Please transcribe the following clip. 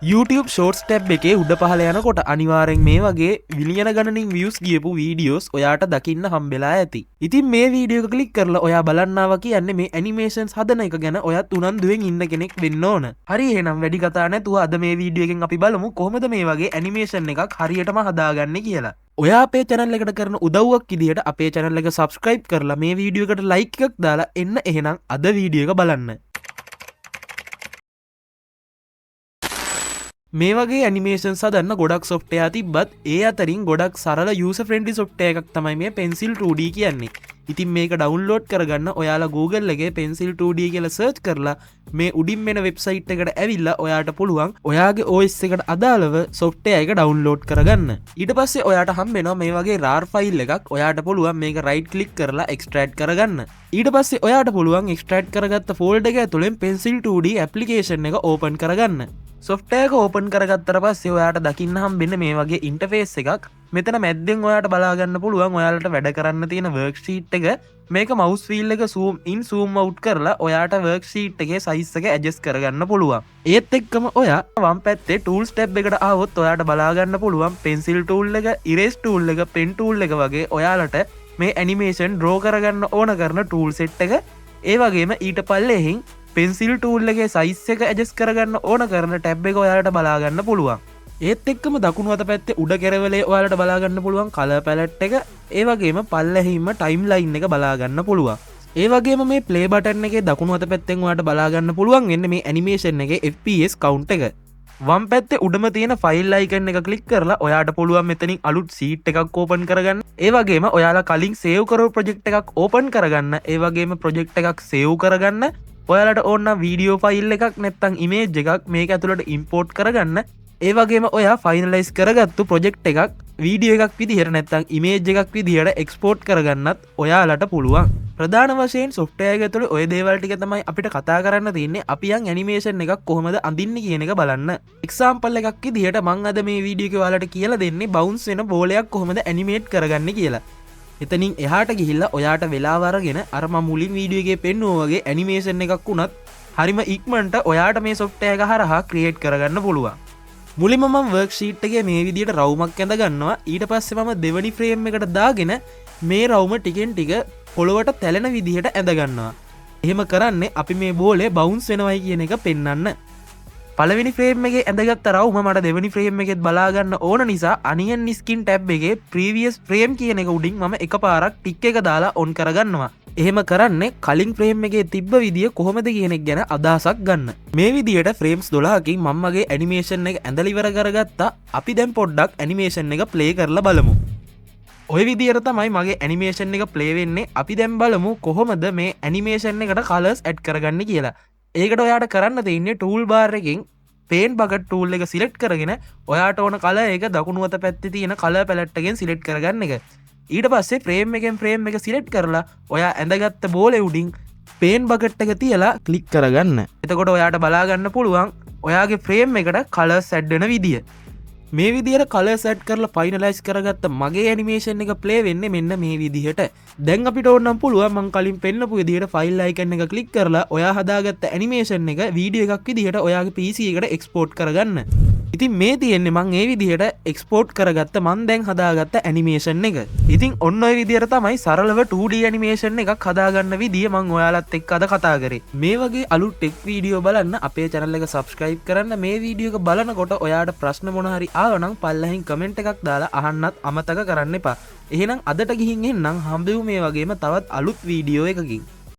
YouTube Shorts tab එකේ උඩ පහළ යනකොට අනිවාර්යෙන් මේ වගේ විලියන ගණනින් views ගියපු වීඩියෝස් ඔයාට දකින්න හම්බෙලා ඇති. ඉතින් මේ වීඩියෝ එක ක්ලික් කරලා ඔයා බලන්නවා කියන්නේ මේ ඇනිමේෂන්ස් හදන එක ගැන ඔයත් උනන්දුවෙන් ඉන්න කෙනෙක් වෙන්න ඕන. හරි එහෙනම් වැඩි කතා නැතුව අද මේ වීඩියෝ එකෙන් අපි බලමු කොහොමද මේ වගේ ඇනිමේෂන් එකක් හරියටම හදාගන්නේ කියලා. ඔයා අපේ channel එකට කරන උදව්වක් විදියට අපේ channel එක subscribe කරලා මේ වීඩියෝ එකට like එකක් දාලා එන්න එහෙනම් අද වීඩියෝ එක බලන්න. මේ වගේ ඇනිමේෂන් සදන්න ගොඩක් සොෆ්ට්වෙයාර් තිබ්බත් ඒ අතරින් ගොඩක් සරල යූසර් ෆ්‍රෙන්ඩ්ලි සොෆ්ට්වෙයාර් එකක් තමයි මේ Pencil 2D කියන්නේ. ඉතින් මේක ඩවුන්ලෝඩ් කරගන්න ඔයාලා Google එකේ Pencil 2D කියලා සර්ච් කරලා මේ උඩින් වෙන වෙබ්සයිට් එකට ඇවිල්ලා ඔයාට පුළුවන් ඔයාගේ OS එකට අදාළව සොෆ්ට්වෙයාර් එක ඩවුන්ලෝඩ් කරගන්න. ඊට පස්සේ ඔයාට හම්බෙනවා මේ වගේ RAR ෆයිල් එකක්. ඔයාට පුළුවන් මේක රයිට් ක්ලික් කරලා එක්ස්ට්‍රැක්ට් කරගන්න. ඊට පස්සේ ඔයාට පුළුවන් එක්ස්ට්‍රැක්ට් කරගත්ත ෆෝල්ඩර් එක ඇතුලෙන් Pencil 2D ඇප්ලිකේෂන් එක ඕපන් කරගන්න. සොෆ්ට්වෙයාර් එක ඕපන් කරගත්තට පස්සේ ඔයාට දකින්න හම්බෙන්නේ මේ වගේ ඉන්ටර්ෆේස් එකක්. මෙතන මැද්දෙන් ඔයාට බලා ගන්න පුළුවන් ඔයාලට වැඩ කරන්න තියෙන වර්ක්ෂීට් එක. මේක මවුස් වීල් එක zoom in zoom out කරලා ඔයාට වර්ක්ෂීට් එකේ size එක adjust කරගන්න පුළුවන්. ඒත් එක්කම ඔයා වම් පැත්තේ tools tab එකට ආවොත් ඔයාට බලා ගන්න පුළුවන් pencil tool එක, erase tool එක, pen tool එක වගේ ඔයාලට මේ animation draw කරගන්න ඕන කරන tool set එක. ඒ වගේම ඊට පල්ලෙහින් Pencil tool එකේ size එක adjust කරගන්න ඕන කරන tab එක ඔයාලට බලා ගන්න පුළුවන්. ඒත් එක්කම දකුණු අත පැත්තේ උඩ කෙරවලේ ඔයාලට බලා ගන්න පුළුවන් color palette එක. ඒ වගේම පල්ලෙහිම timeline එක බලා ගන්න පුළුවන්. ඒ වගේම මේ play button එකේ දකුණු අත පැත්තෙන් ඔයාලට බලා ගන්න පුළුවන් වෙන්නේ මේ animation එකේ FPS count එක. වම් පැත්තේ උඩම තියෙන file icon එක click කරලා ඔයාට පුළුවන් මෙතනින් අලුත් sheet එකක් open කරගන්න. ඒ වගේම ඔයාලා කලින් save කරපු project එකක් open කරගන්න. ඒ වගේම project එකක් save කරගන්න. ඔයාලට ඕන වීඩියෝ ෆයිල් එකක් නැත්තම් ඉමේජ් එකක් මේක ඇතුළට ඉම්පෝර්ට් කරගන්න. ඒ වගේම ඔයා ෆයිනලයිස් කරගත්තු ප්‍රොජෙක්ට් එකක් වීඩියෝ එකක් විදිහට නැත්තම් ඉමේජ් එකක් විදිහට එක්ස්පෝර්ට් කරගන්නත් ඔයාලට පුළුවන්. ප්‍රධාන වශයෙන් සොෆ්ට්වෙයාර් එක ඇතුළේ ওই දේවල් ටික තමයි අපිට කතා කරන්න තියෙන්නේ. අපි යන් ඇනිමේෂන් එකක් කොහොමද අඳින්නේ කියන එක බලන්න. එක්සැම්පල් එකක් විදිහට මම අද මේ වීඩියෝ එකේ ඔයාලට කියලා දෙන්නේ බවුන්ස් වෙන බෝලයක් කොහොමද ඇනිමේට් කරගන්නේ කියලා. එතනින් එහාට ගිහිල්ලා ඔයාට වෙලාව අරගෙන අර මම මුලින් වීඩියෝ එකේ පෙන්නුවා වගේ ඇනිමේෂන් එකක් වුණත් හරිම ඉක්මනට ඔයාට මේ සොෆ්ට්වෙයාර් එක හරහා ක්‍රියේට් කරගන්න පුළුවන්. මුලින්ම මම වර්ක්ෂීට් එකේ මේ විදිහට රවුමක් ඇඳ ගන්නවා. ඊට පස්සේ මම දෙවෙනි ෆ්‍රේම් එකට දාගෙන මේ රවුම ටිකෙන් ටික පොළවට තැලෙන විදිහට ඇඳ ගන්නවා. එහෙම කරන්නේ අපි මේ බෝලේ බවුන්ස් වෙනවයි කියන එක පෙන්වන්න. පළවෙනි ෆ්‍රේම් එකේ ඇඳගත්ත රවුම මට දෙවෙනි ෆ්‍රේම් එකෙත් බලා ගන්න ඕන නිසා අනියන් ස්කින් ටැබ් එකේ ප්‍රීවියස් ෆ්‍රේම් කියන එක උඩින් මම එකපාරක් ටික් එක දාලා ඔන් කරගන්නවා. එහෙම කරන්නේ කලින් ෆ්‍රේම් එකේ තිබ්බ විදිය කොහොමද කියන එක ගැන අදහසක් ගන්න. මේ විදියට ෆ්‍රේම්ස් 12කින් මම මගේ ඇනිමේෂන් එක ඇඳලා ඉවර කරගත්තා. අපි දැන් පොඩ්ඩක් ඇනිමේෂන් එක ප්ලේ කරලා බලමු. ඔය විදියට තමයි මගේ ඇනිමේෂන් එක ප්ලේ වෙන්නේ. අපි දැන් බලමු කොහොමද මේ ඇනිමේෂන් එකට කලර්ස් ඇඩ් කරගන්නේ කියලා. ඒකට ඔයාට කරන්න තියෙන්නේ ටූල් බාර් එකෙන් පේන් බකට් ටූල් එක සිලෙක්ට් කරගෙන ඔයාට ඕන කලර් එක දකුණු අත පැත්තේ තියෙන කලර් පැලට් එකෙන් සිලෙක්ට් කරගන්න එක. ඊට පස්සේ ෆ්‍රේම් එකෙන් ෆ්‍රේම් එක සිලෙක්ට් කරලා ඔයා ඇඳගත්ත බෝලේ උඩින් පේන් බකට් එක තියලා ක්ලික් කරගන්න. එතකොට ඔයාට බලා ගන්න පුළුවන් ඔයාගේ ෆ්‍රේම් එකට කලර්ස් ඇඩ් වෙන විදිය. මේ විදියට කලර්ස් ඇඩ් කරලා ෆයිනලයිස් කරගත්ත මගේ ඇනිමේෂන් එක ප්ලේ වෙන්නේ මෙන්න මේ විදිහට. දැන් අපිට ඕනම් පුළුවන් මම කලින් පෙන්නපු විදිහට ෆයිල් අයිකන් එක ක්ලික් කරලා ඔයා හදාගත්ත ඇනිමේෂන් එක වීඩියෝ එකක් විදිහට ඔයාගේ PC එකට එක්ස්පෝර්ට් කරගන්න. ඉතින් මේ තියෙන්නේ මම ඒ විදිහට එක්ස්පෝර්ට් කරගත්ත මම දැන් හදාගත්ත ඇනිමේෂන් එක. ඉතින් ඔන්න ඔය විදිහට තමයි සරලව 2D ඇනිමේෂන් එකක් හදාගන්න විදිය මම ඔයාලත් එක්ක අද කතා කරේ. මේ වගේ අලුත් ටෙක් වීඩියෝ බලන්න අපේ channel එක subscribe කරන්න. මේ වීඩියෝ එක බලනකොට ඔයාට ප්‍රශ්න මොන හරි ආවනම් පල්ලෙහින් කමෙන්ට් එකක් දාලා අහන්නත් අමතක කරන්න එපා. එහෙනම් අදට ගිහින් එන්නම් හම්බෙමු මේ වගේම තවත් අලුත් වීඩියෝ එකකින්.